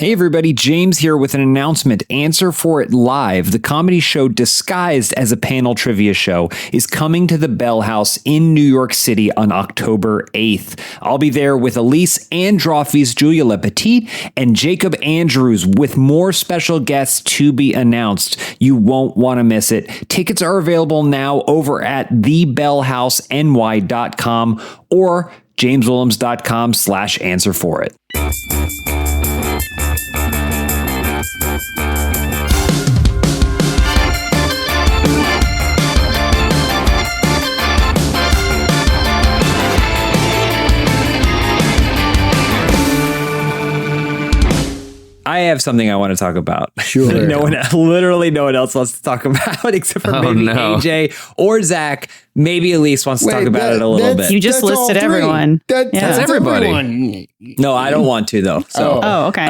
Hey everybody, James here with an announcement. Answer for It Live, the comedy show disguised as a panel trivia show, is coming to the Bell House in New York City on October 8th. I'll be there with Elyse and Drawfee's Julia Lepetit and Jacob Andrews with more special guests to be announced. You won't want to miss it. Tickets are available now over at thebellhouseny.com or jameswillems.com/answerforit. I have something I want to talk about. Sure. Literally no one else wants to talk about except for maybe AJ or Zach. Maybe Elyse wants to talk about it a little bit. You just listed everyone. That's everybody. Everyone. No, I don't want to though. So, okay.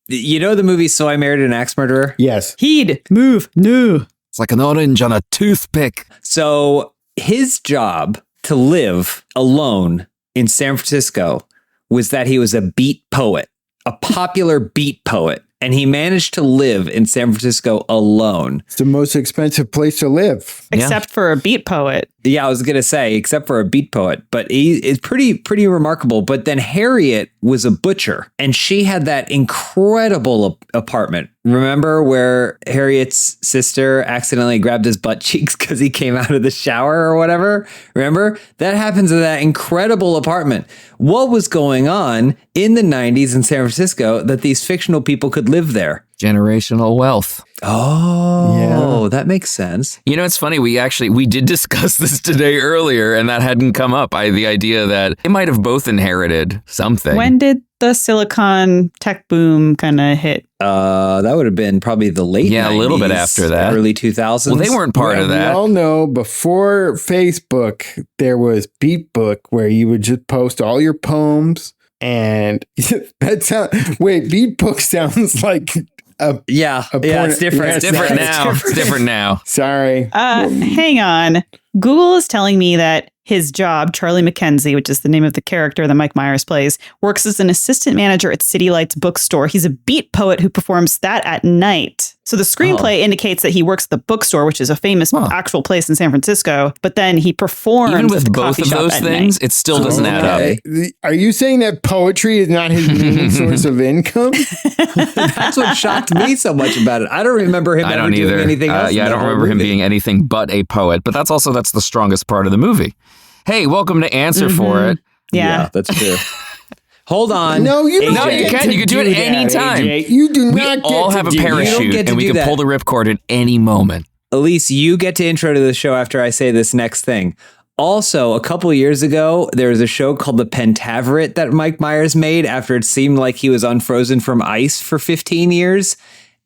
You know the movie So I Married an Axe Murderer? Yes. Heed, move, no. It's like an orange on a toothpick. So his job to live alone in San Francisco was that he was a beat poet, a popular beat poet, and he managed to live in San Francisco alone. It's the most expensive place to live. Except for a beat poet. Yeah, I was going to say, except for a beat poet, but he is pretty remarkable. But then Harriet was a butcher, and she had that incredible apartment. Remember where Harriet's sister accidentally grabbed his butt cheeks because he came out of the shower or whatever? Remember? That happens in that incredible apartment. What was going on in the 90s in San Francisco that these fictional people could live there? Generational wealth. Oh, Yeah. That makes sense. You know, it's funny. We did discuss this today earlier, and that hadn't come up. The idea that they might have both inherited something. When did the silicon tech boom kind of hit? That would have been probably the late 90s, a little bit after that. Early 2000s. Well, they weren't part of that. We all know before Facebook, there was Beatbook where you would just post all your poems. And Beatbook sounds like it's different. It's different now. Sorry. Hang on. Google is telling me that his job, Charlie McKenzie, which is the name of the character that Mike Myers plays, works as an assistant manager at City Lights bookstore. He's a beat poet who performs that at night. So the screenplay indicates that he works at the bookstore, which is a famous actual place in San Francisco. But then he performs even with at the both coffee of shop those at things. night. It still doesn't add up. Are you saying that poetry is not his main source of income? That's what shocked me so much about it. I don't remember him ever doing anything else. I don't remember him being anything but a poet. But that's the strongest part of the movie. Hey, welcome to Answer for It. Yeah, that's true. Hold on. No, you don't. No, you can. You can do it anytime. AJ. You do not get all have a parachute, and we can pull the ripcord at any moment. Elyse, you get to intro to the show after I say this next thing. Also, a couple of years ago, there was a show called The Pentaveret that Mike Myers made after it seemed like he was unfrozen from ice for 15 years.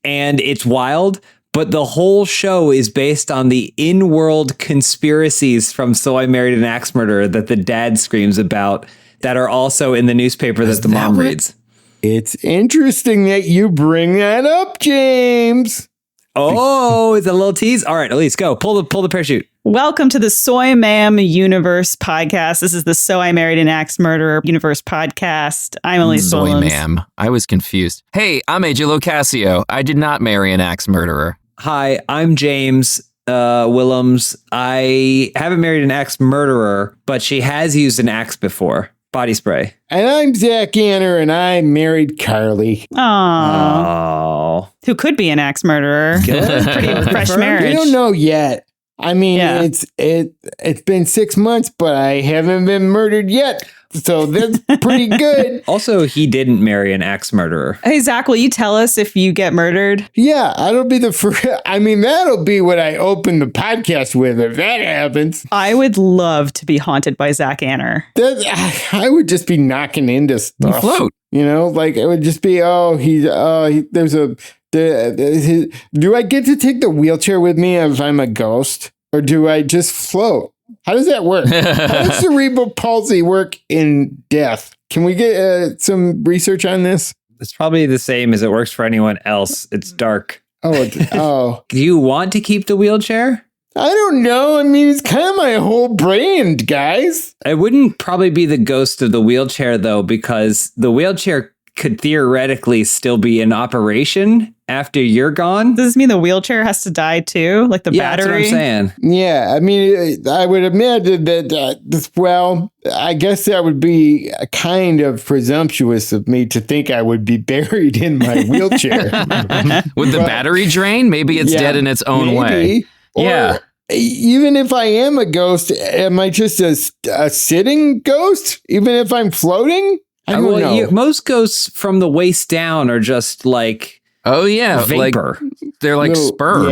And it's wild. But the whole show is based on the in-world conspiracies from So I Married an Axe Murderer that the dad screams about that are also in the newspaper that the mom reads. It's interesting that you bring that up, James. Oh, it's a little tease. All right, Elyse, go. Pull the parachute. Welcome to the Soy Ma'am Universe podcast. This is the So I Married an Axe Murderer Universe podcast. I'm Elyse Soy Willems. Ma'am. I was confused. Hey, I'm AJ Locasio. I did not marry an axe murderer. Hi, I'm James Willems. I haven't married an axe murderer, but she has used an axe before. Body spray. And I'm Zach Anner, and I married Carly. Oh. Who could be an axe murderer. Good. Pretty fresh We marriage. don't know yet. I mean, Yeah. it's been 6 months, but I haven't been murdered yet. So that's pretty good. Also, he didn't marry an axe murderer. Hey, Zach, will you tell us if you get murdered? Yeah, that'll be the first. I mean, that'll be what I open the podcast with if that happens. I would love to be haunted by Zach Anner. I would just be knocking into stuff. You float. You know, like it would just be, there's a. Do I get to take the wheelchair with me if I'm a ghost, or do I just float? How does that work? How does cerebral palsy work in death? Can we get some research on this? It's probably the same as it works for anyone else. It's dark. Oh. Do you want to keep the wheelchair? I don't know. I mean, it's kind of my whole brand, guys. It wouldn't probably be the ghost of the wheelchair, though, because the wheelchair could theoretically still be in operation after you're gone. Does this mean the wheelchair has to die too? Like the Yeah, that's what battery? I'm saying. Yeah, I mean, I would imagine that, well, I guess that would be kind of presumptuous of me to think I would be buried in my wheelchair. Would the battery drain? Maybe it's dead in its own way. Or, Yeah. even if I am a ghost, am I just a sitting ghost? Even if I'm floating? I don't know. Most ghosts from the waist down are just like Oh, yeah. vapor. They're like Little- sperm.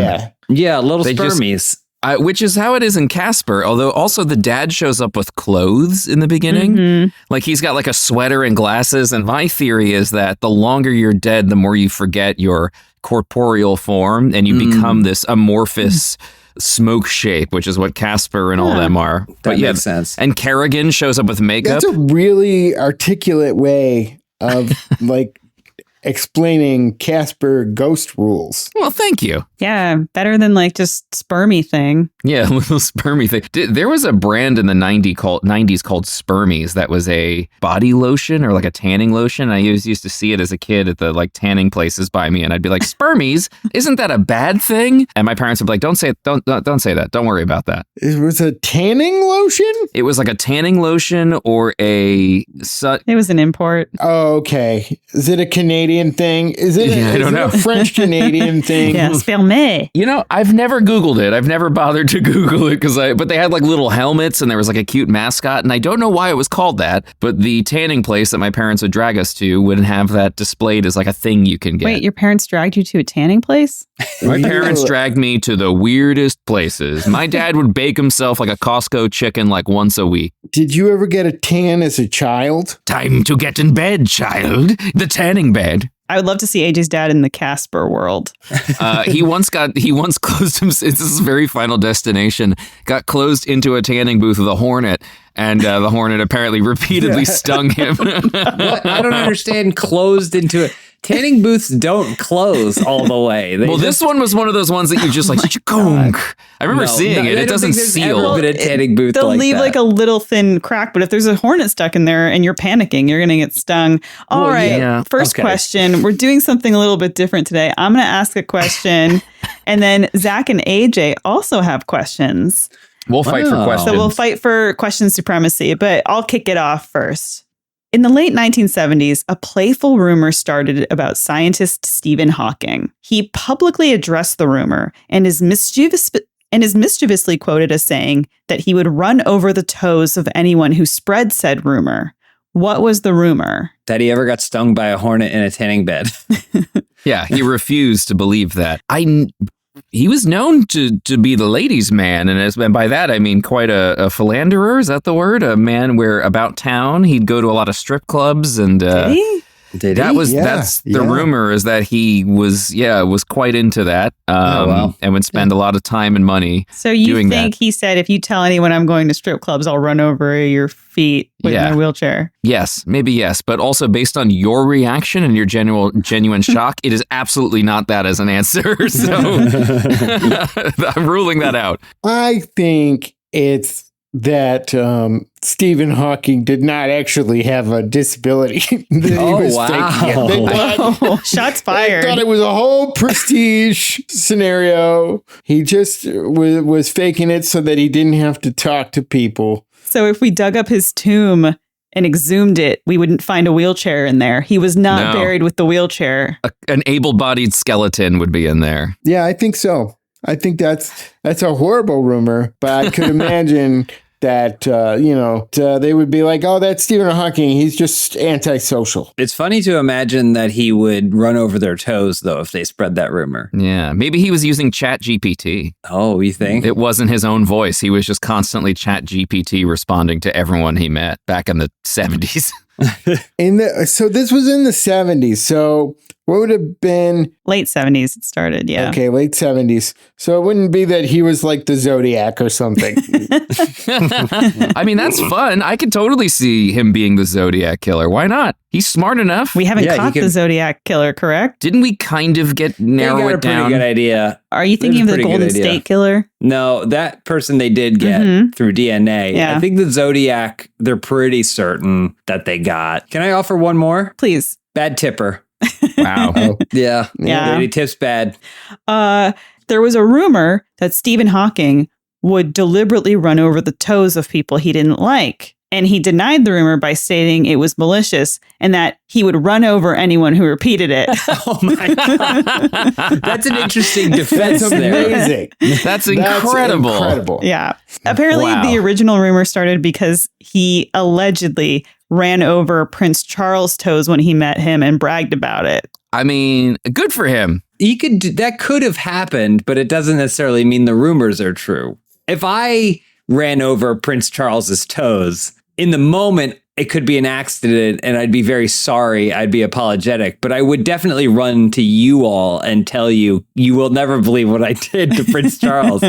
Yeah. Little They just- spermies. Which is how it is in Casper, although also the dad shows up with clothes in the beginning. Mhm. Like he's got like a sweater and glasses. And my theory is that the longer you're dead, the more you forget your corporeal form and you become this amorphous smoke shape, which is what Casper and all them are. That makes sense. And Kerrigan shows up with makeup. That's a really articulate way of like explaining Casper ghost rules. Well, thank you. Yeah, better than like just spermy thing. Yeah, a little spermy thing. There was a brand in the 90s called Spermies that was a body lotion or like a tanning lotion. I used to see it as a kid at the like tanning places by me, and I'd be like, "Spermies, isn't that a bad thing?" And my parents would be like, "Don't say it. Don't say that. Don't worry about that." It was a tanning lotion? It was like a tanning lotion or a It was an import. Oh, okay. Is it a Canadian thing? Is it, Yeah, I don't know. a French Canadian thing? Yeah, sperme. You know, I've never Googled it. I've never bothered to Google it but they had like little helmets and there was like a cute mascot. And I don't know why it was called that, but the tanning place that my parents would drag us to would have that displayed as like a thing you can get. Wait, your parents dragged you to a tanning place? My parents dragged me to the weirdest places. My dad would bake himself like a Costco chicken like once a week. Did you ever get a tan as a child? Time to get in bed, child. The tanning bed. I would love to see AJ's dad in the Casper world. He once closed him. It's his very Final Destination. Got closed into a tanning booth with a hornet, and the hornet apparently repeatedly stung him. What? I don't understand. Closed into it. Tanning booths don't close all the way. This one was one of those ones that you just like, chunk. I remember seeing it. It doesn't seal. Ever been a tanning booth They'll like leave that. like a little thin crack, but if there's a hornet stuck in there and you're panicking, you're going to get stung. All right. yeah. First Okay. question. We're doing something a little bit different today. I'm going to ask a question, and then Zach and AJ also have questions. We'll fight for Wow. questions. So we'll fight for question supremacy, but I'll kick it off first. In the late 1970s, a playful rumor started about scientist Stephen Hawking. He publicly addressed the rumor and is mischievously quoted as saying that he would run over the toes of anyone who spread said rumor. What was the rumor? that he ever got stung by a hornet in a tanning bed. Yeah, he refused to believe that. He was known to be the ladies' man, and by that I mean quite a philanderer. Is that the word? A man where about town he'd go to a lot of strip clubs, and Did he? Did Yeah, that's the yeah. rumor, is that he was quite into that, wow. and would spend a lot of time and money. So you doing think he said, if you tell anyone I'm going to strip clubs, I'll run over your feet with Yeah. my wheelchair? Yes, maybe yes, but also based on your reaction and your genuine shock, it is absolutely not that as an answer. So I'm ruling that out. I think it's that Stephen Hawking did not actually have a disability that he Oh, was wow. faking it. They thought, Oh, shots they fired. thought it was a whole prestige scenario. He just was faking it so that he didn't have to talk to people. So if we dug up his tomb and exhumed it, we wouldn't find a wheelchair in there. He was not No. buried with the wheelchair. An able-bodied skeleton would be in there. Yeah, I think so. I think that's a horrible rumor, but I could imagine that, they would be like, oh, that's Stephen Hawking. He's just antisocial. It's funny to imagine that he would run over their toes, though, if they spread that rumor. Yeah, maybe he was using Chat GPT. Oh, you think? It wasn't his own voice. He was just constantly Chat GPT responding to everyone he met back in the 70s. So this was in the 70s. So what would have been, Late 70s it started, yeah. okay, late 70s. So it wouldn't be that he was like the Zodiac or something. I mean, that's fun. I could totally see him being the Zodiac killer. Why not? He's smart enough. We haven't Yeah, you caught the could- Zodiac killer, correct? Didn't we kind of They narrow got a it pretty down? good idea. Are you thinking of There's a the pretty good Golden idea. State Killer? No, that person they did get Mhm. through DNA. Yeah. I think the Zodiac, they're pretty certain that they got. Can I offer one more? Please. Bad tipper. Wow. Yeah. Yeah. He tips bad. There was a rumor that Stephen Hawking would deliberately run over the toes of people he didn't like. And he denied the rumor by stating it was malicious and that he would run over anyone who repeated it. Oh my God. That's an interesting defense That's there. amazing. That's incredible. That's incredible. Yeah. Apparently, Wow. the original rumor started because he allegedly ran over Prince Charles' toes when he met him and bragged about it. I mean, good for him. That could have happened, but it doesn't necessarily mean the rumors are true. If I ran over Prince Charles's toes, in the moment, it could be an accident and I'd be very sorry. I'd be apologetic, but I would definitely run to you all and tell you, you will never believe what I did to Prince Charles.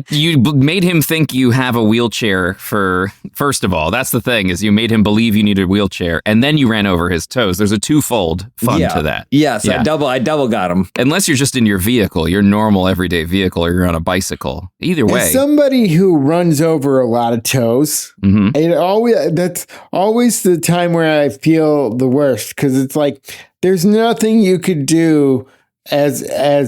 You made him think you have a wheelchair first of all. That's the thing, is you made him believe you needed a wheelchair and then you ran over his toes. There's a twofold fun to that. Yes, Yeah. I double got him. Unless you're just in your vehicle, your normal everyday vehicle, or you're on a bicycle. Either way. As somebody who runs over a lot of toes, that's always the time where I feel the worst, because it's like there's nothing you could do as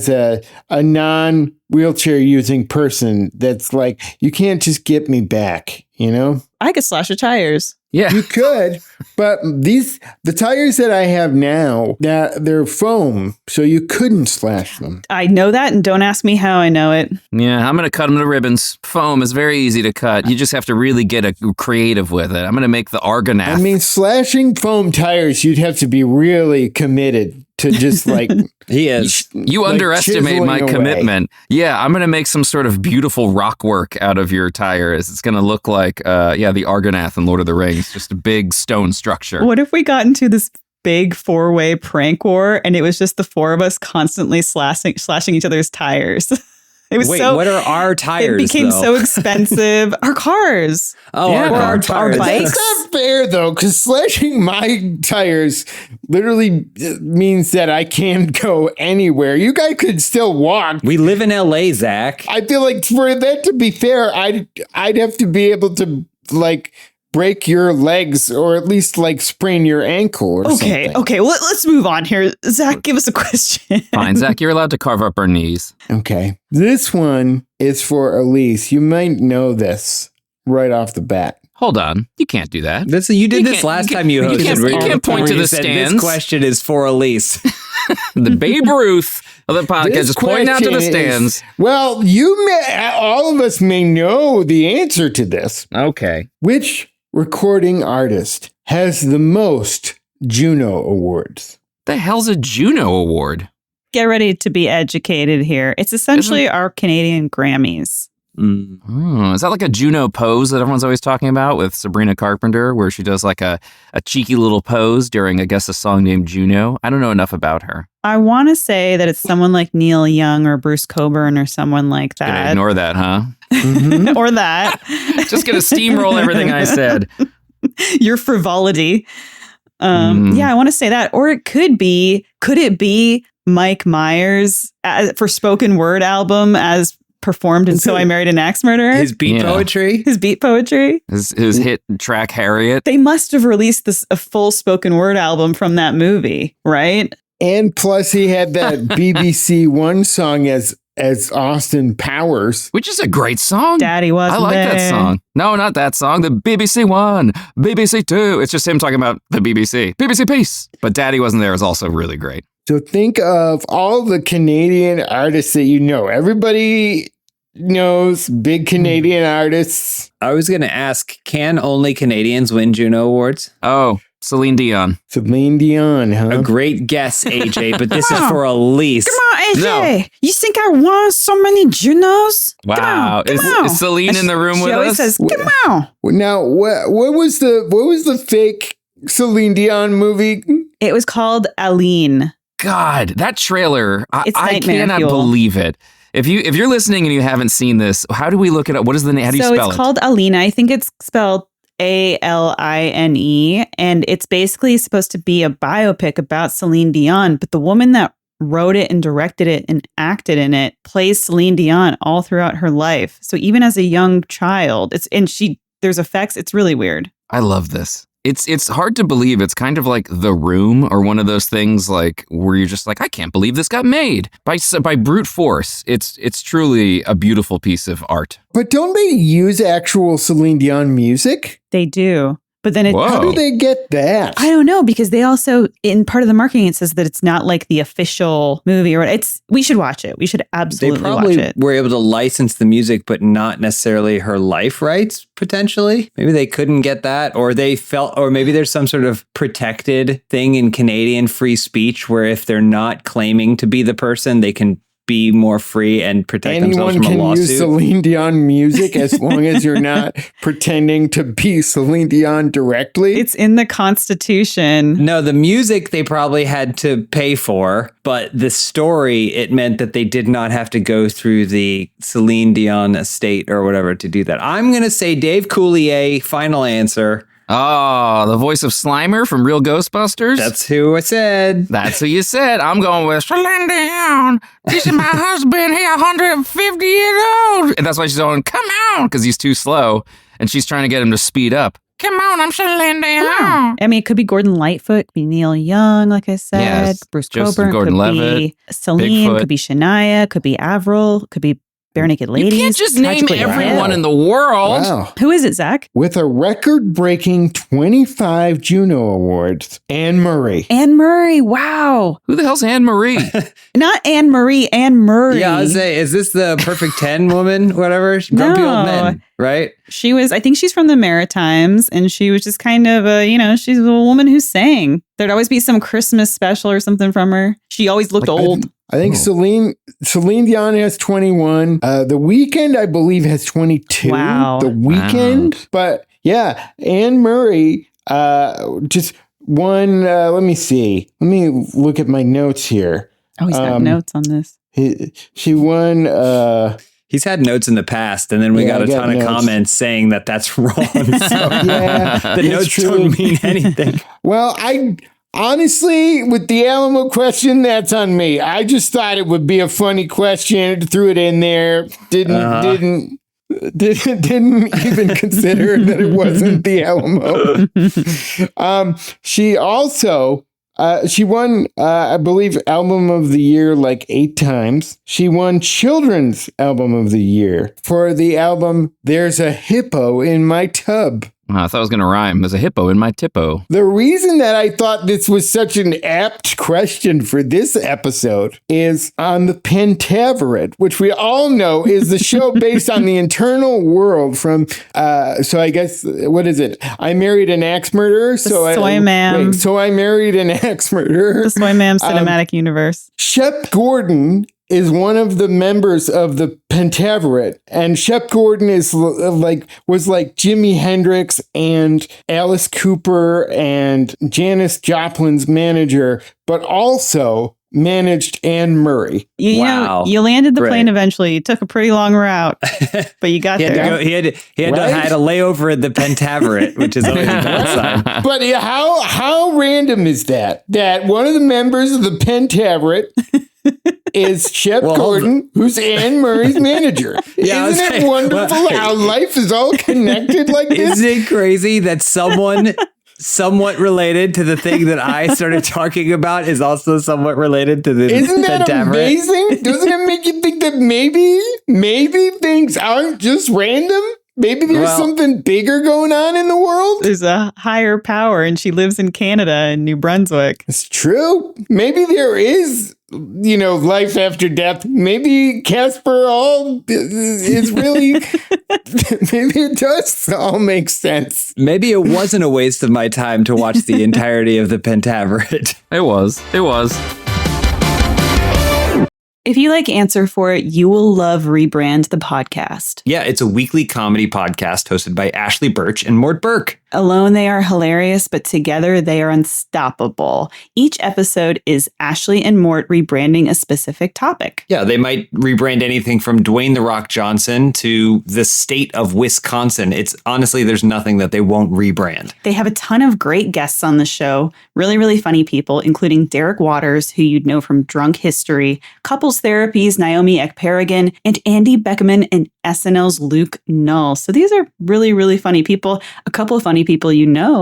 a non-wheelchair using person that's like, you can't just get me back, you know? I could slash your tires. Yeah. You could, but the tires that I have now, they're foam, so you couldn't slash them. I know that, and don't ask me how I know it. Yeah, I'm going to cut them to ribbons. Foam is very easy to cut. You just have to really get creative with it. I'm going to make the Argonath. I mean, slashing foam tires, you'd have to be really committed to just like... He is. You like underestimate my chiseling away. commitment. Yeah, I'm going to make some sort of beautiful rock work out of your tires. It's going to look like, the Argonath in Lord of the Rings, just a big stone structure. What if we got into this big 4-way prank war and it was just the four of us constantly slashing each other's tires? It was Wait, so. what are our tires? It became so expensive. Our cars. Oh, Yeah, our our tires. bikes. That's not fair, though, because slashing my tires literally means that I can't go anywhere. You guys could still walk. We live in LA, Zach. I feel like for that to be fair, I'd have to be able to like break your legs or at least like sprain your ankle or something. Okay. Well, let's move on here. Zach, give us a question. Fine, Zach, you're allowed to carve up our knees. Okay. This one is for Elyse. You might know this right off the bat. Hold on. You can't do that. You did You this can't- last you time you can't- hosted. you can't- where you can't point where to you the said, stands. This question is for Elise. The Babe Ruth of the podcast, This just point out to the question stands. is- well, all of us may know the answer to this. Okay. Which recording artist has the most Juno Awards? The hell's a Juno Award? Get ready to be educated here. It's essentially our Canadian Grammys. Oh, is that like a Juno pose that everyone's always talking about with Sabrina Carpenter, where she does like a cheeky little pose during, I guess, a song named Juno? I don't know enough about her. I want to say that it's someone like Neil Young or Bruce Coburn or someone like Gonna that. ignore that, huh? Or that. Just gonna steamroll everything I said. Your frivolity. Yeah, I want to say that. Or could it be Mike Myers for spoken word album as performed in So I Married an Axe Murderer? His beat poetry. His beat poetry. His hit track Harriet. They must have released a full spoken word album from that movie, right? And plus, he had that BBC One song as Austin Powers. Which is a great song. Daddy wasn't I like there. that song. No, not that song. The BBC One, BBC Two. It's just him talking about the BBC. BBC Peace. But Daddy Wasn't There is also really great. So think of all the Canadian artists that you know. Everybody knows big Canadian artists. I was going to ask, can only Canadians win Juno Awards? Oh, Celine Dion. Celine Dion, huh? A great guess, AJ, but this is for Elise. Come on, AJ. No. You think I won so many Junos? Wow. Come on. Is Celine in the room She with always us? says, come on. Now, what was the fake Celine Dion movie? It was called Aline. God, that trailer, It's I nightmare cannot fuel. believe it. If you're listening and you haven't seen this, how do we look it up? What is the name? How do you So spell it's it? called Aline. I think it's spelled ALINE. And it's basically supposed to be a biopic about Celine Dion. But the woman that wrote it and directed it and acted in it plays Celine Dion all throughout her life. So even as a young child, there's effects. It's really weird. I love this. It's hard to believe. It's kind of like The Room, or one of those things like where you're just like, I can't believe this got made by brute force. It's truly a beautiful piece of art. But don't they use actual Celine Dion music? They do. But then How do they get that? I don't know, because they also, in part of the marketing, it says that it's not like the official movie, or we should watch it. We should absolutely watch it. They probably were able to license the music, but not necessarily her life rights, potentially. Maybe they couldn't get that, or they felt, or maybe there's some sort of protected thing in Canadian free speech where if they're not claiming to be the person, they can be more free and protect themselves from a lawsuit. Anyone can use Celine Dion music as long as you're not pretending to be Celine Dion directly. It's in the Constitution. No, the music they probably had to pay for, but the story, it meant that they did not have to go through the Celine Dion estate or whatever to do that. I'm going to say Dave Coulier, final answer. Oh, the voice of Slimer from Real Ghostbusters? That's who I said. That's who you said. I'm going with Celine Dion. This is my husband. He 150 years old. And that's why she's going, come on, because he's too slow. And she's trying to get him to speed up. Come on, I'm Celine Dion. I mean, it could be Gordon Lightfoot, could be Neil Young, like I said. Yes, Bruce Joseph Coburn, could Gordon-Levitt, be Celine, Bigfoot. could be Shania, could be Avril, could be Bare Naked Ladies. You can't just name Tragically everyone Hip. in the world. Wow. Who is it, Zach? With a record-breaking 25 Juno Awards, Anne Murray. Anne Murray. Wow. Who the hell's Anne Marie? Not Anne Marie, Anne Murray. Yeah, I was say, is this the Perfect 10 woman, whatever? Grumpy old men, right? She was, I think she's from the Maritimes, and she was just kind of she's a woman who sang. There'd always be some Christmas special or something from her. She always looked old. I think Celine Dion has 21. The Weeknd, I believe, has 22. Wow. The Weeknd. Wow. But yeah, Anne Murray just won. Let me see. Let me look at my notes here. Oh, he's got notes on this. She won. He's had notes in the past, and then we got a ton of comments saying that that's wrong. So Yeah, the notes don't mean anything. Well, honestly, with the Alamo question, that's on me. I just thought it would be a funny question. Threw it in there. Didn't even consider that it wasn't the Alamo. She also she won, I believe, Album of the Year like 8 times. She won Children's Album of the Year for the album "There's a Hippo in My Tub." Oh, I thought it was going to rhyme. There's a hippo in my tippo. The reason that I thought this was such an apt question for this episode is on the Pentaveret, which we all know is the show based on the internal world from, so I guess, what is it? I Married an Axe Murderer. Soy Ma'am. So I Married an Axe Murderer. The Soy Ma'am cinematic universe. Shep Gordon is one of the members of the Pentaveret, and Shep Gordon was like Jimi Hendrix and Alice Cooper and Janis Joplin's manager, but also managed Anne Murray. You know, you landed the plane eventually. You took a pretty long route, but you got there. He had to lay over at the Pentaveret, which is always a bad sign. But how random is that? That one of the members of the Pentaveret is Shep Gordon, who's Anne Murray's manager. Yeah, Isn't it wonderful how life is all connected like this? Isn't it crazy that someone somewhat related to the thing that I started talking about is also somewhat related to the Isn't that amazing? Doesn't it make you think that maybe things aren't just random? Maybe there's something bigger going on in the world? There's a higher power, and she lives in Canada and New Brunswick. It's true. Maybe there is, life after death. Maybe Casper is really, maybe it does all make sense. Maybe it wasn't a waste of my time to watch the entirety of the Pentaveret. It was. If you like Answer For It, you will love Rebrand the podcast. Yeah, it's a weekly comedy podcast hosted by Ashley Birch and Mort Burke. Alone, they are hilarious, but together they are unstoppable. Each episode is Ashley and Mort rebranding a specific topic. Yeah, they might rebrand anything from Dwayne The Rock Johnson to the state of Wisconsin. It's honestly, there's nothing that they won't rebrand. They have a ton of great guests on the show, really, really funny people, including Derek Waters, who you'd know from Drunk History, Couples Therapies, Naomi Ekperigin, and Andy Beckerman and SNL's Luke Null. So these are really, really funny people. A couple of funny people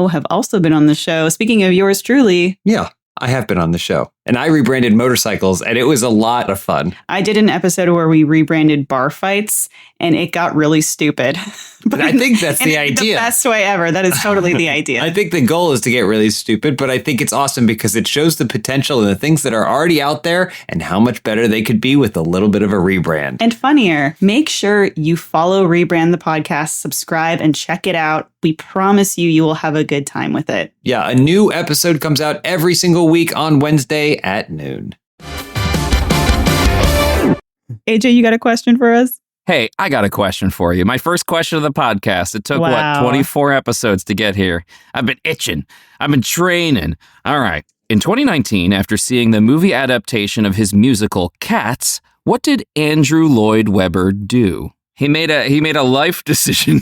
have also been on the show. Speaking of yours truly. Yeah, I have been on the show. And I rebranded motorcycles, and it was a lot of fun. I did an episode where we rebranded bar fights, and it got really stupid. But I think that's the idea. The best way ever. That is totally the idea. I think the goal is to get really stupid, but I think it's awesome because it shows the potential in the things that are already out there and how much better they could be with a little bit of a rebrand. And funnier, make sure you follow Rebrand the podcast, subscribe, and check it out. We promise you will have a good time with it. Yeah, a new episode comes out every single week on Wednesday at noon. AJ, you got a question for us? Hey, I got a question for you. My first question of the podcast. It took, Wow. 24 episodes to get here. I've been itching. I've been training. All right. In 2019, after seeing the movie adaptation of his musical Cats, what did Andrew Lloyd Webber do? He made a life decision.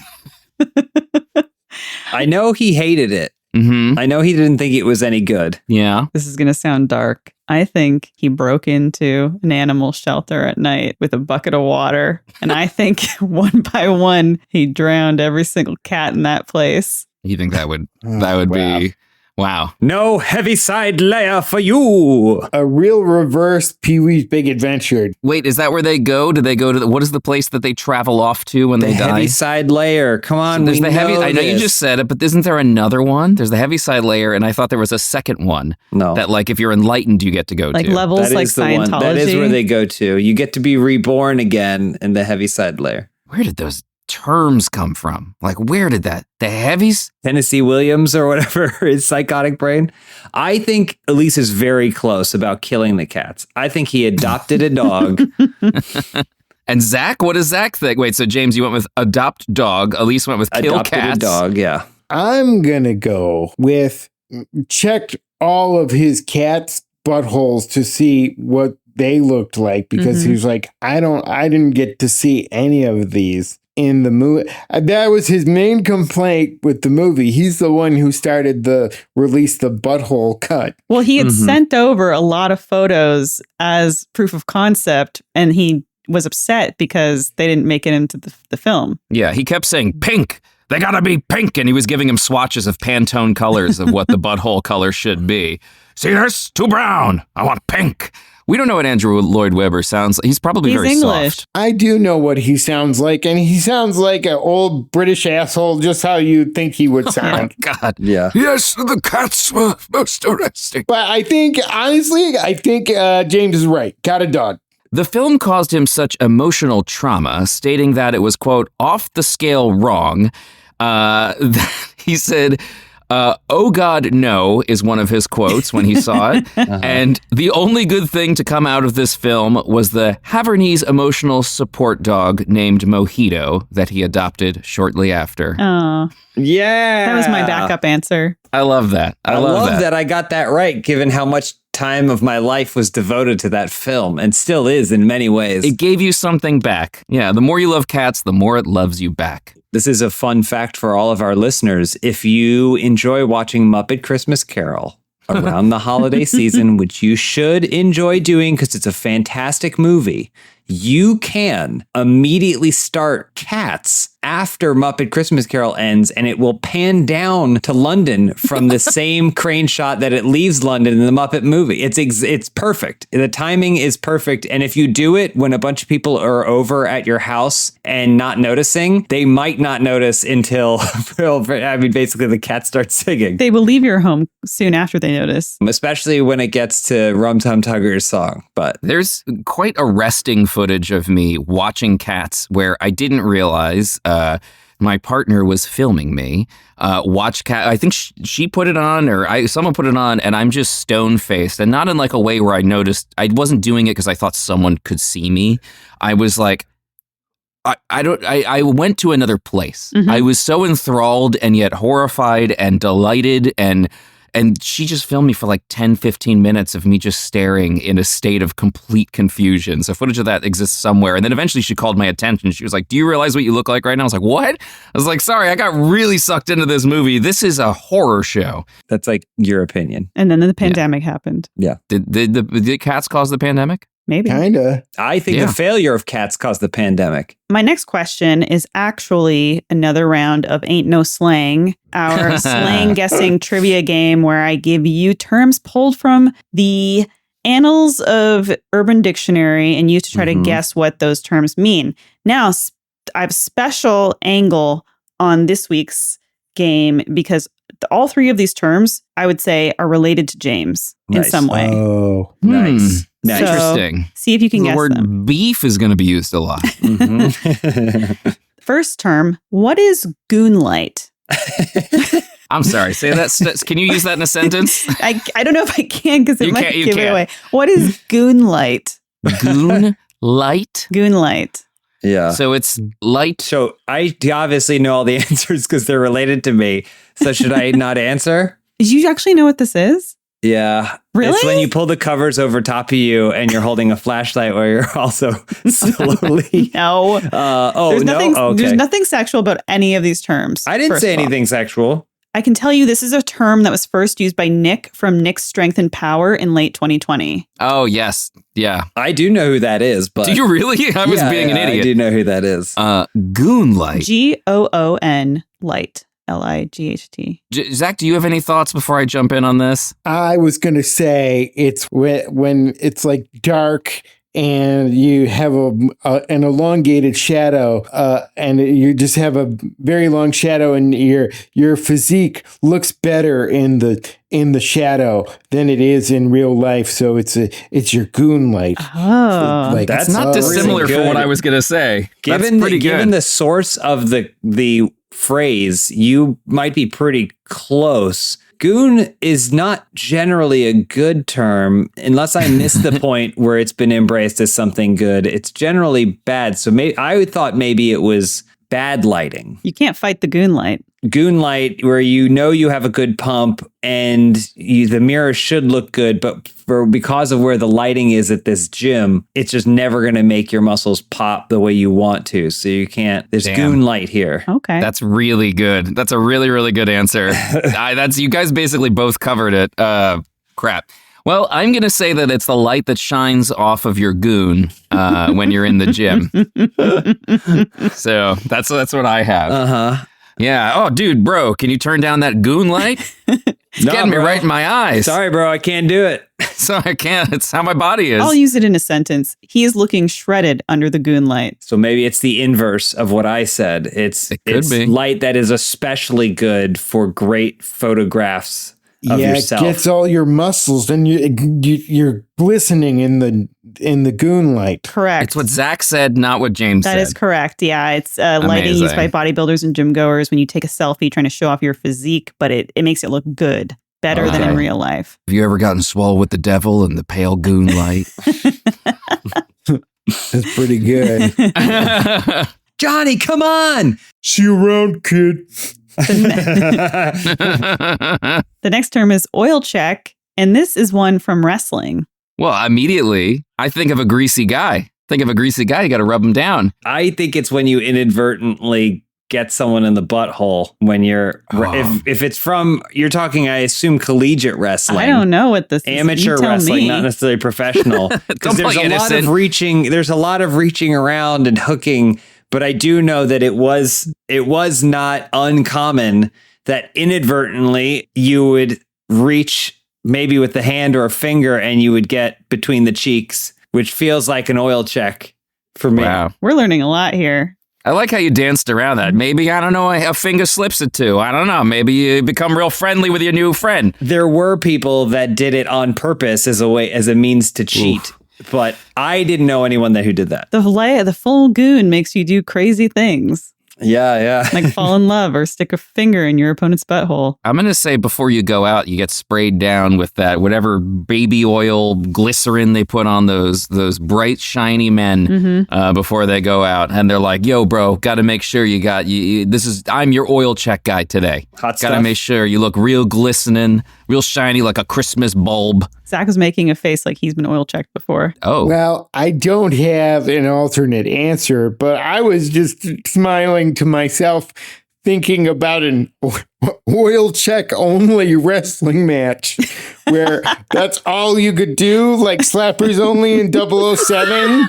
I know he hated it. Mm-hmm. I know he didn't think it was any good. Yeah. This is going to sound dark. I think he broke into an animal shelter at night with a bucket of water. And I think one by one, he drowned every single cat in that place. You think that would wow. be wow. No heavy-side layer for you. A real reverse Pee-wee's Big Adventure. Wait, is that where they go? Do they go to what is the place that they travel off to when they die? Heavy-side layer. Come on, There's we the heavy. know I know you this. just said it, but isn't there another one? There's the heavy side layer, and I thought there was a second one. No. That like if you're enlightened, you get to go Like to. levels That like is the Scientology. one. That is where they go to. You get to be reborn again in the heavy-side layer. Where did those terms come from? Like, where did that? The heavies? Tennessee Williams or whatever, his psychotic brain. I think Elyse is very close about killing the cats. I think he adopted a dog. And Zach? What does Zach think? Wait, so James, you went with adopt dog. Elyse went with kill Adopted cats. a dog, yeah. I'm going to go with checked all of his cats' buttholes to see what they looked like because he was like, I didn't get to see any of these in the movie. That was his main complaint with the movie. He's the one who started release the butthole cut. Well, he had sent over a lot of photos as proof of concept, and he was upset because they didn't make it into the film. Yeah, he kept saying pink. They gotta be pink, and he was giving him swatches of Pantone colors of what the butthole color should be. See this? Too brown. I want pink. We don't know what Andrew Lloyd Webber sounds like. He's probably very English. soft. I do know what he sounds like, and he sounds like an old British asshole, just how you think he would sound. God. Yeah. Yes, the cats were most arresting. But I think, honestly, James is right. Got a dog. The film caused him such emotional trauma, stating that it was, quote, off the scale wrong. He said, oh God, no, is one of his quotes when he saw it. And the only good thing to come out of this film was the Havertys emotional support dog named Mojito that he adopted shortly after. Oh, Yeah. that was my backup answer. I love that. I love that I got that right, given how much time of my life was devoted to that film and still is in many ways. It gave you something back. Yeah, the more you love cats, the more it loves you back. This is a fun fact for all of our listeners. If you enjoy watching Muppet Christmas Carol around the holiday season, which you should enjoy doing because it's a fantastic movie, you can immediately start Cats after Muppet Christmas Carol ends, and it will pan down to London from the same crane shot that it leaves London in the Muppet movie. It's perfect. The timing is perfect, and if you do it when a bunch of people are over at your house and not noticing, they might not notice until, basically the cat starts singing. They will leave your home soon after they notice. Especially when it gets to Rum Tum Tugger's song. But There's quite arresting footage of me watching Cats where I didn't realize my partner was filming me watch Cat. I think she put it on, or someone put it on, and I'm just stone faced, and not in like a way where I noticed. I wasn't doing it because I thought someone could see me. I was like, I went to another place. I was so enthralled and yet horrified and delighted, and she just filmed me for like 10, 15 minutes of me just staring in a state of complete confusion. So footage of that exists somewhere. And then eventually she called my attention. She was like, do you realize what you look like right now? I was like, what? I was like, sorry, I got really sucked into this movie. This is a horror show. that's like your opinion. And then the pandemic happened. Yeah. Did Cats cause the pandemic? Maybe. Kinda. I think Yeah. the failure of cats caused the pandemic. My next question is actually another round of Ain't No Slang, our slang guessing trivia game where I give you terms pulled from the Annals of Urban Dictionary and you to try to guess what those terms mean. Now, I have a special angle on this week's game because all three of these terms, I would say, are related to James in Nice. some way. Oh. Nice. So, Interesting. see if you can The guess word them. beef is going to be used a lot. Mhm. First term, what is Goonlight? I'm sorry. Say that. Can you use that in a sentence? I don't know if I can because it You might can't- you give it can't. away. What is Goonlight? Goon light. Goonlight. Yeah. So it's light. So I obviously know all the answers because they're related to me. So should I not answer? Did you actually know what this is? Yeah. Really? It's when you pull the covers over top of you and you're holding a flashlight where you're also slowly. No. There's There's nothing sexual about any of these terms. I didn't first say of all. anything sexual. I can tell you this is a term that was first used by Nick from Nick's Strength and Power in late 2020. Oh, yes. Yeah. I do know who that is, but Do you really? I was Yeah, being an yeah, I idiot. do know who that is. Goon light. Goon light. Light. Zach, do you have any thoughts before I jump in on this? I was going to say it's when it's like dark and you have an elongated shadow and you just have a very long shadow and your physique looks better in the shadow than it is in real life. So it's your goon light. Oh. Like, That's It's not really dissimilar from good. what I was going to say. That's Given pretty given good. the source of the phrase, you might be pretty close. Goon is not generally a good term unless I missed the point where it's been embraced as something good. It's generally bad. So I thought maybe it was bad lighting. You can't fight the goon light. Goonlight, where you know you have a good pump and the mirror should look good, but because of where the lighting is at this gym, it's just never going to make your muscles pop the way you want to. So you can't. There's Damn. Goonlight here. Okay. That's really good. That's a really, really good answer. You guys basically both covered it. Crap. Well, I'm going to say that it's the light that shines off of your goon when you're in the gym. So that's what I have. Uh-huh. Yeah. Oh, dude, bro, can you turn down that goon light? It's Nah, getting me bro. right in my eyes. Sorry, bro. I can't do it. So I can't. It's how my body is. I'll use it in a sentence. He is looking shredded under the goon light. So maybe it's the inverse of what I said. It could It's be. light that is especially good for great photographs of yourself. It gets all your muscles and you're glistening in the goon light. Correct. It's what Zach said, not what James That said. is correct. Yeah, it's lighting used by bodybuilders and gym goers when you take a selfie trying to show off your physique, but it makes it look good, better than in Okay. real life. Have you ever gotten swole with the devil and the pale goon light? That's pretty good. Johnny, come on. See you around, kid. The next term is oil check, and this is one from wrestling. Well, immediately, I think of a greasy guy. You got to rub him down. I think it's when you inadvertently get someone in the butthole when you're if it's from you're talking I assume collegiate wrestling. I don't know what this is. Amateur You tell wrestling, me. not necessarily professional. Because Don't there's play a lot of innocent. reaching. There's a lot of reaching around and hooking. But I do know that it was not uncommon that inadvertently you would reach maybe with the hand or a finger and you would get between the cheeks, which feels like an oil check for me. Wow. We're learning a lot here. I like how you danced around that. Maybe, I don't know, a finger slips it too. I don't know. Maybe you become real friendly with your new friend. There were people that did it on purpose as a means to cheat. But I didn't know anyone who did that. The full goon makes you do crazy things, Yeah. like fall in love or stick a finger in your opponent's butthole. I'm going to say before you go out, you get sprayed down with that, whatever baby oil glycerin they put on those bright, shiny men before they go out. And they're like, yo, bro, got to make sure I'm your oil check guy today. Hot Got stuff. to make sure you look real glistening, real shiny like a Christmas bulb. Zach was making a face like he's been oil checked before. Oh, Well, I don't have an alternate answer, but I was just smiling to myself, thinking about an oil check only wrestling match where that's all you could do, like slappers only in 007.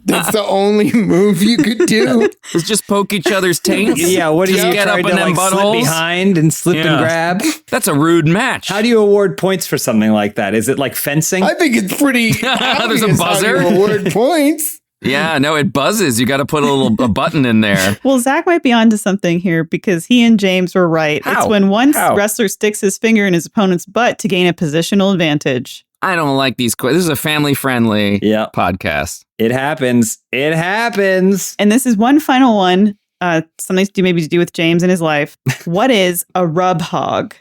That's the only move you could do. Let's just poke each other's taints. Yeah, what do Just you get try up to in them like slip buttholes? behind and slip and grab? That's a rude match. How do you award points for something like that? Is it like fencing? I think it's pretty There's a obvious buzzer. how you award points. Yeah, no, it buzzes. You got to put a button in there. Well, Zach might be onto something here because he and James were right. How? It's when one How? wrestler sticks his finger in his opponent's butt to gain a positional advantage. I don't like these. This is a family-friendly Yeah. podcast. It happens. It happens. And this is one final one. Something to do maybe to do with James and his life. What is a rub hog?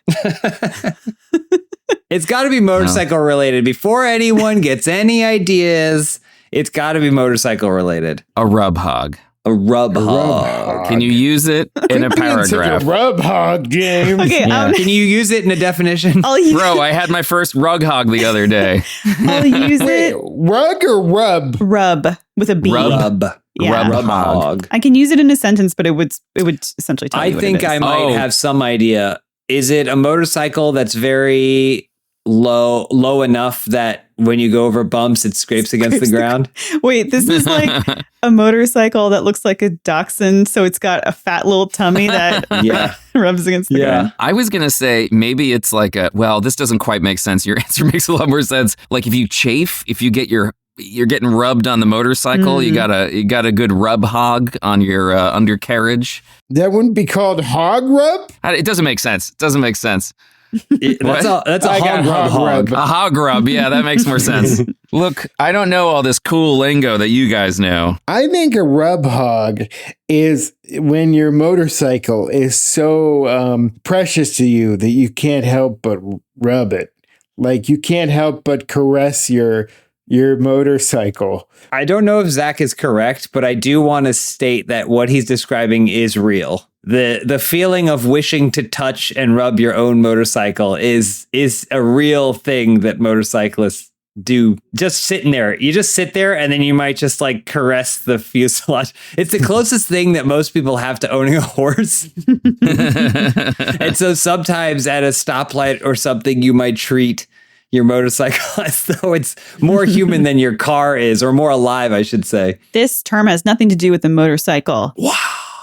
It's got to be motorcycle related. Before anyone gets any ideas, it's got to be motorcycle related. A rub hog. A rub rub hog. hog. Can you use it in a Being such paragraph? a rub hog, James. Okay, Can you use it in a definition? I'll use, Bro, I had my first rug hog the other day. I'll use Wait, it. rug or rub? Rub with a B. Rub. Yeah. Rub hog. hog. I can use it in a sentence, but it would essentially tell I you what think it is. I might Oh. have some idea. Is it a motorcycle that's very low enough that when you go over bumps, it scrapes against the ground? Wait, this is like a motorcycle that looks like a dachshund, so it's got a fat little tummy that Yeah. rubs against the ground. I was going to say maybe it's like this doesn't quite make sense. Your answer makes a lot more sense. Like if you chafe, if you get you're getting rubbed on the motorcycle, you got a good rub hog on your undercarriage. That wouldn't be called hog rub? It doesn't make sense. It doesn't make sense. That's a I got hog hog. A hog rub. Yeah, that makes more sense. Look, I don't know all this cool lingo that you guys know. I think a rub hog is when your motorcycle is so precious to you that you can't help but rub it. Like you can't help but caress your motorcycle. I don't know if Zach is correct, but I do want to state that what he's describing is real. The feeling of wishing to touch and rub your own motorcycle is a real thing that motorcyclists do. Just sitting there. You just sit there and then you might just like caress the fuselage. It's the closest thing that most people have to owning a horse. And so sometimes at a stoplight or something, you might treat your motorcycle as though it's more human than your car is, or more alive, I should say. This term has nothing to do with the motorcycle. Wow.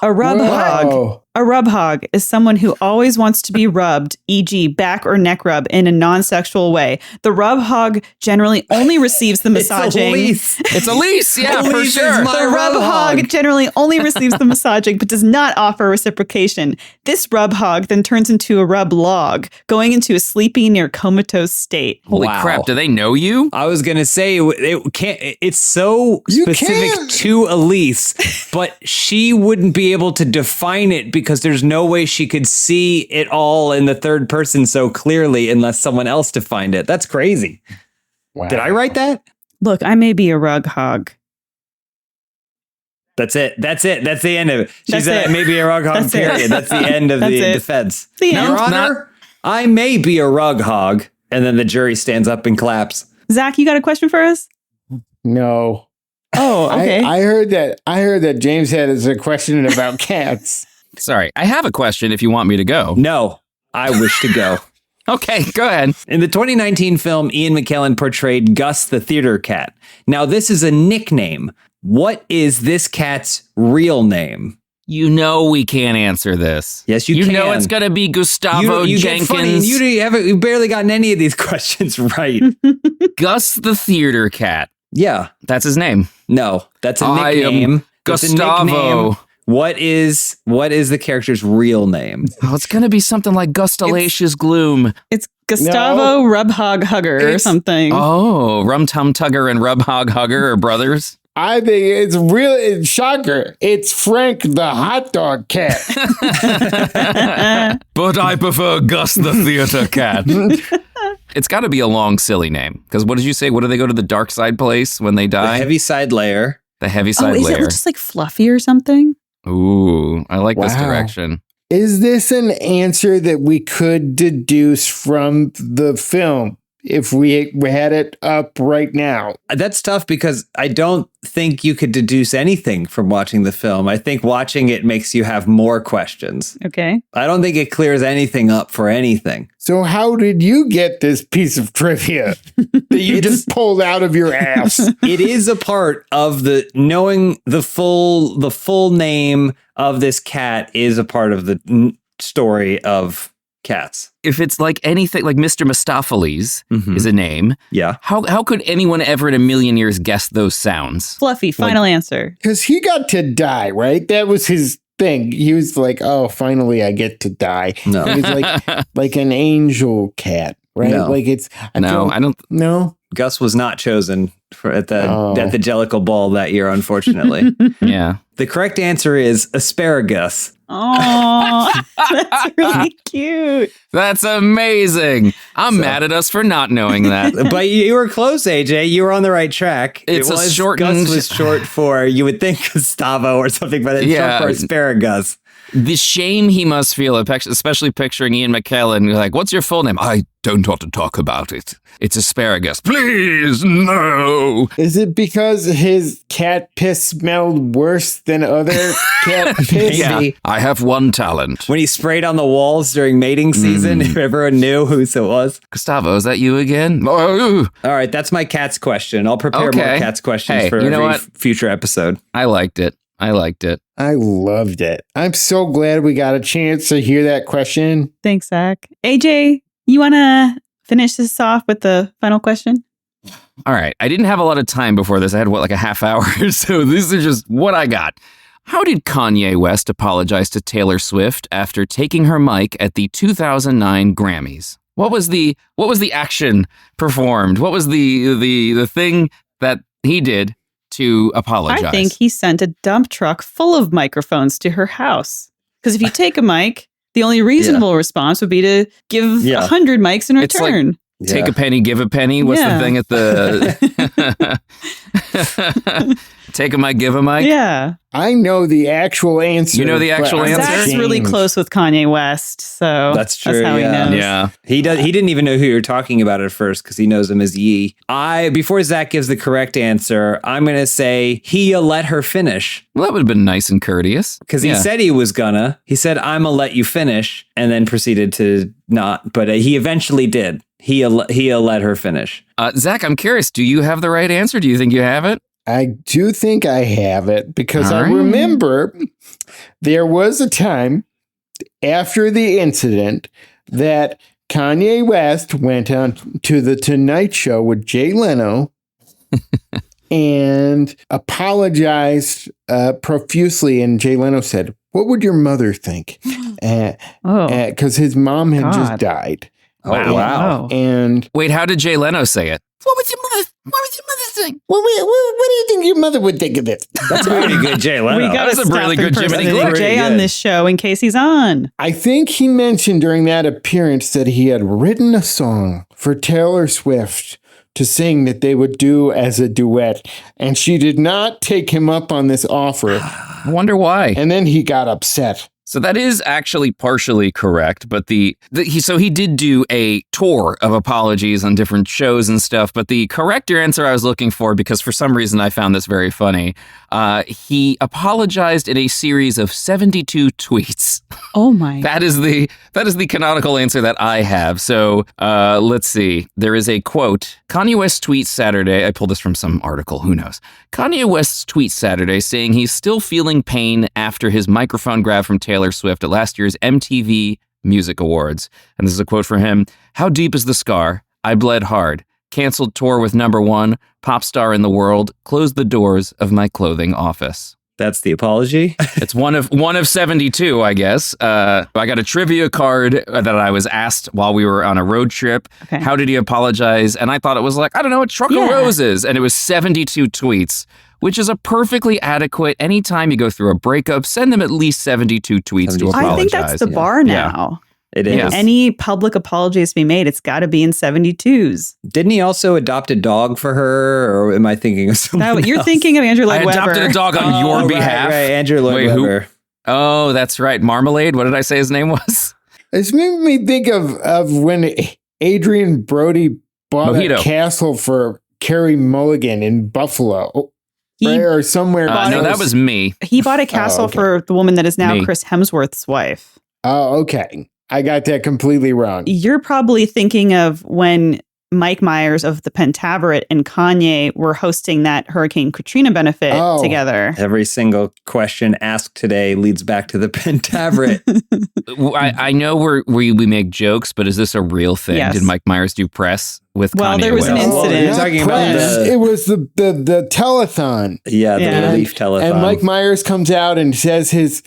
A rub hog. Wow. A rub hog is someone who always wants to be rubbed, e.g. back or neck rub, in a non-sexual way. The rub hog generally only receives the massaging. It's It's Elyse. Yeah, for Elyse is sure. my- The rub rub hog hog. generally only receives the massaging but does not offer reciprocation. This rub hog then turns into a rub log, going into a sleepy near comatose state. Holy Wow. crap! Do they know you? I was gonna say it can't. It's so You specific can't. to Elyse, but she wouldn't be able to define it because there's no way she could see it all in the third person so clearly unless someone else defined it. That's crazy. Wow. Did I write that? Look, I may be a rug hog. That's it. That's it. That's the end of it. She That's said it. maybe a rug hog. That's it. Period. That's the end of That's the it. defense. The Your end. Honor, I may be a rug hog, and then the jury stands up and claps. Zach, you got a question for us? No. Oh, okay. I heard that James had a question about cats. Sorry, I have a question. If you want me to go, No, I wish to go. okay, go ahead. In the 2019 film, Ian McKellen portrayed Gus the theater cat. Now, this is a nickname. What is this cat's real name? You know we can't answer this. Yes, you You can. know it's gonna be Gustavo You get funny, and Jenkins, you barely gotten any of these questions right. Gus the theater cat. Yeah. That's his name. No, that's a I am nickname. That's a Gustavo. nickname. What is the character's real name? Oh, it's gonna be something like Gustalacious Gloom. It's Gustavo Rub Hog Hugger or It's- something. Oh, Rum Tum Tugger and Rub Hog Hugger are brothers. I think it's shocker. It's Frank the hot dog cat. But I prefer Gus the theater cat. It's got to be a long, silly name. Because what did you say? What do they go to the dark side place when they The die? heavy side layer. The heavy Oh, side is layer. it just like fluffy or something? Ooh, I like this Wow. direction. Is this an answer that we could deduce from the film? if we had it up right now. That's tough because I don't think you could deduce anything from watching the film. I think watching it makes you have more questions. Okay. I don't think it clears anything up for anything. So how did you get this piece of trivia that you just pulled out of your ass? It is a part of the knowing the full name of this cat is a part of the story of cats. If it's like anything, like Mr. Mistopheles is a name. Yeah. How could anyone ever in a million years guess those sounds? Fluffy, final answer. Because he got to die, right? That was his thing. He was like, oh, finally I get to die. No. He was like an angel cat, right? No. Like it's... I don't. No? Gus was not chosen at the Jellicle Ball that year, unfortunately. Yeah. The correct answer is asparagus. Oh, that's really cute. That's amazing. I'm mad at us for not knowing that. But you were close, AJ. You were on the right track. It's a shortened... Gus was short for, you would think Gustavo or something, but it's short for asparagus. The shame he must feel, especially picturing Ian McKellen, like, what's your full name? I don't want to talk about it. It's asparagus. Please, no. Is it because his cat piss smelled worse than other cat piss? Yeah, I have one talent. When he sprayed on the walls during mating season, everyone knew whose it was. Gustavo, is that you again? Oh. All right, that's my cat's question. I'll prepare more cat's questions for every future episode. I liked it. I loved it. I'm so glad we got a chance to hear that question. Thanks, Zach. AJ, you want to finish this off with the final question? All right. I didn't have a lot of time before this. I had, like a half hour? So these are just what I got. How did Kanye West apologize to Taylor Swift after taking her mic at the 2009 Grammys? What was the action performed? What was the thing that he did to apologize? I think he sent a dump truck full of microphones to her house. Because if you take a mic, the only reasonable response would be to give 100 mics in return. Like, take a penny, give a penny. What's the thing at the... Take a mic, give a mic? Yeah. I know the actual answer. You know the actual answer? Zach's really close with Kanye West, so that's true. That's how he knows. Yeah. He didn't even know who you're talking about at first because he knows him as Yee. Before Zach gives the correct answer, I'm going to say he let her finish. Well, that would have been nice and courteous. Because he said he was gonna. He said, I'm going to let you finish, and then proceeded to not. But he eventually did. He let her finish. Zach, I'm curious. Do you have the right answer? Do you think you have it? I do think I have it because I remember there was a time after the incident that Kanye West went on to the Tonight Show with Jay Leno and apologized profusely. And Jay Leno said, "What would your mother think?" Because his mom had just died. Wow. And wait, how did Jay Leno say it? What would your mother think? What do you think your mother would think of this? That's a pretty good Jay Leno. We got That's a really good Jiminy Glick Jay on this show in case he's on. I think he mentioned during that appearance that he had written a song for Taylor Swift to sing that they would do as a duet, and she did not take him up on this offer. I wonder why. And then he got upset. So that is actually partially correct, but he did do a tour of apologies on different shows and stuff, but the correct answer I was looking for, because for some reason I found this very funny, he apologized in a series of 72 tweets. Oh my. That is the canonical answer that I have. So let's see. There is a quote. Kanye West tweets Saturday. I pulled this from some article. Who knows? Kanye West's tweet Saturday saying he's still feeling pain after his microphone grab from Taylor Swift at last year's MTV Music Awards. And this is a quote from him. How deep is the scar? I bled hard. Canceled tour with #1, pop star in the world, closed the doors of my clothing office. That's the apology. It's one of 72, I guess. I got a trivia card that I was asked while we were on a road trip. Okay. How did he apologize? And I thought it was like, I don't know, a truck of roses. And it was 72 tweets, which is a perfully adequate. Anytime you go through a breakup, send them at least 72 tweets to apologize. I think that's the bar now. It is. If any public apology is to be made, it's got to be in 72s. Didn't he also adopt a dog for her, or am I thinking of someone else? You're thinking of Andrew Lloyd Webber. I adopted a dog on your behalf. Right, Andrew Lloyd Webber. Oh, that's right. Marmalade. What did I say his name was? It's made me think of when Adrian Brody bought Mojito. a castle for Carrie Mulligan in Buffalo. He- Or somewhere. No, that was me. He bought a castle okay. for the woman that is now Me. Chris Hemsworth's wife. Oh, okay. I got that completely wrong. You're probably thinking of when Mike Myers of the Pentaveret and Kanye were hosting that Hurricane Katrina benefit Oh. together. Every single question asked today leads back to the Pentaveret. I know we make jokes, but is this a real thing? Yes. Did Mike Myers do press with Well, Kanye there was an West? incident. You're talking about Press. It was the telethon. Yeah, the Yeah. relief telethon. And Mike Myers comes out and says his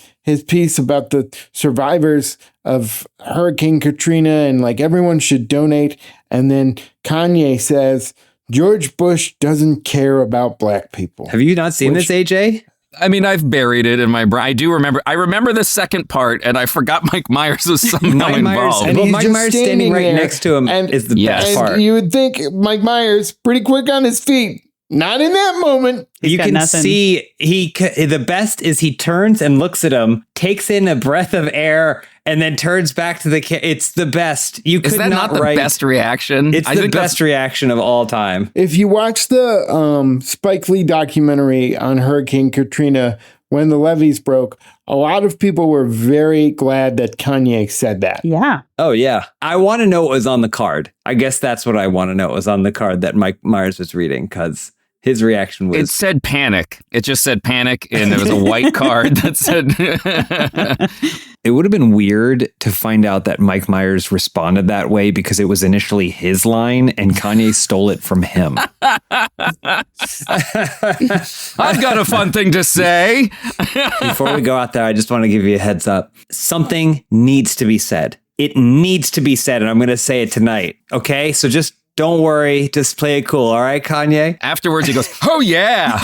piece about the survivors of Hurricane Katrina and like everyone should donate. And then Kanye says George Bush doesn't care about black people. Have you not seen Which- this, AJ? I mean, I've buried it in my brain. I do remember. I remember the second part, and I forgot Mike Myers was somehow Mike Myers, involved. and he's Mike just Myers standing standing right there, next to him and- is the Yes. best And part. you would think Mike Myers pretty quick on his feet. Not in that moment. He's You got can nothing. see the best is he turns and looks at him, takes in a breath of air, and then turns back to the It's the best. You could Is that not the write- best reaction? It's I the think that's- best reaction of all time. If you watch the Spike Lee documentary on Hurricane Katrina when the levees broke, a lot of people were very glad that Kanye said that. Yeah. Oh yeah, I want to know what was on the card. I guess that's what I want to know. What was on the card that Mike Myers was reading because his reaction It was. said panic. It just said panic, and there was a white card that said. It would have been weird to find out that Mike Myers responded that way because it was initially his line and Kanye stole it from him. I've got a fun thing to say. Before we go out there, I just want to give you a heads up. Something needs to be said. It needs to be said, and I'm going to say it tonight. Okay? So just don't worry. Just play it cool. All right, Kanye? Afterwards, he goes, "Oh yeah."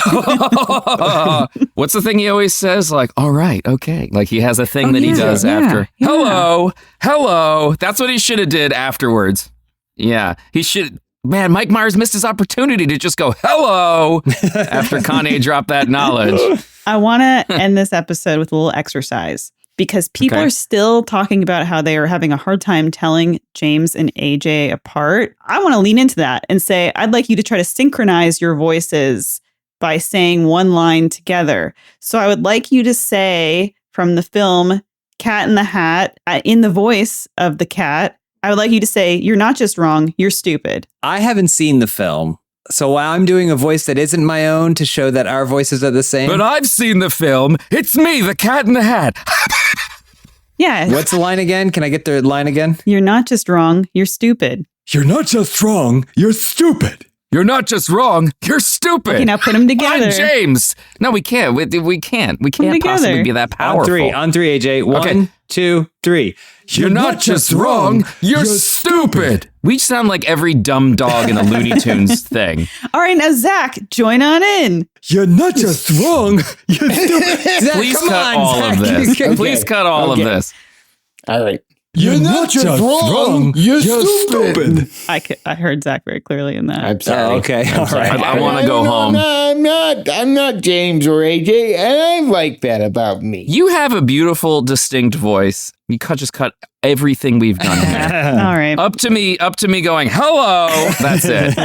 What's the thing he always says? Like, "All right, okay." Like he has a thing that he does after. yeah. Hello. That's what he should have did afterwards. Yeah, he should. Man, Mike Myers missed his opportunity to just go hello after Kanye dropped that knowledge. I want to end this episode with a little exercise because people Okay. are still talking about how they are having a hard time telling James and AJ apart. I want to lean into that and say, I'd like you to try to synchronize your voices by saying one line together. So I would like you to say from the film Cat in the Hat, in the voice of the cat, I would like you to say, "You're not just wrong, you're stupid." I haven't seen the film. So while I'm doing a voice that isn't my own to show that our voices are the same. But I've seen the film. It's me, the Cat in the Hat. Yeah. What's the line again? Can I get the line again? You're not just wrong, you're stupid. You're not just wrong, you're stupid. You're not just wrong. You're stupid. Okay, now put them together. I'm James. No, we can't. We can't. We can't together. possibly be that powerful. On three, AJ. Okay. 1, 2, 3. You're not just wrong. You're stupid. We sound like every dumb dog in the Looney Tunes thing. All right, now Zach, join on in. You're not just wrong, you're stupid. Zach, Please come cut on, all of Zach. this. Okay. Please cut all of Okay. this. All right. You're not just wrong. You're stupid. I heard Zach very clearly in that. I'm sorry. Oh, okay. I'm All sorry. right. I wanna go home. I'm not James or AJ, and I like that about me. You have a beautiful, distinct voice. You just cut everything we've done here. All right. Up to me going, hello. That's it.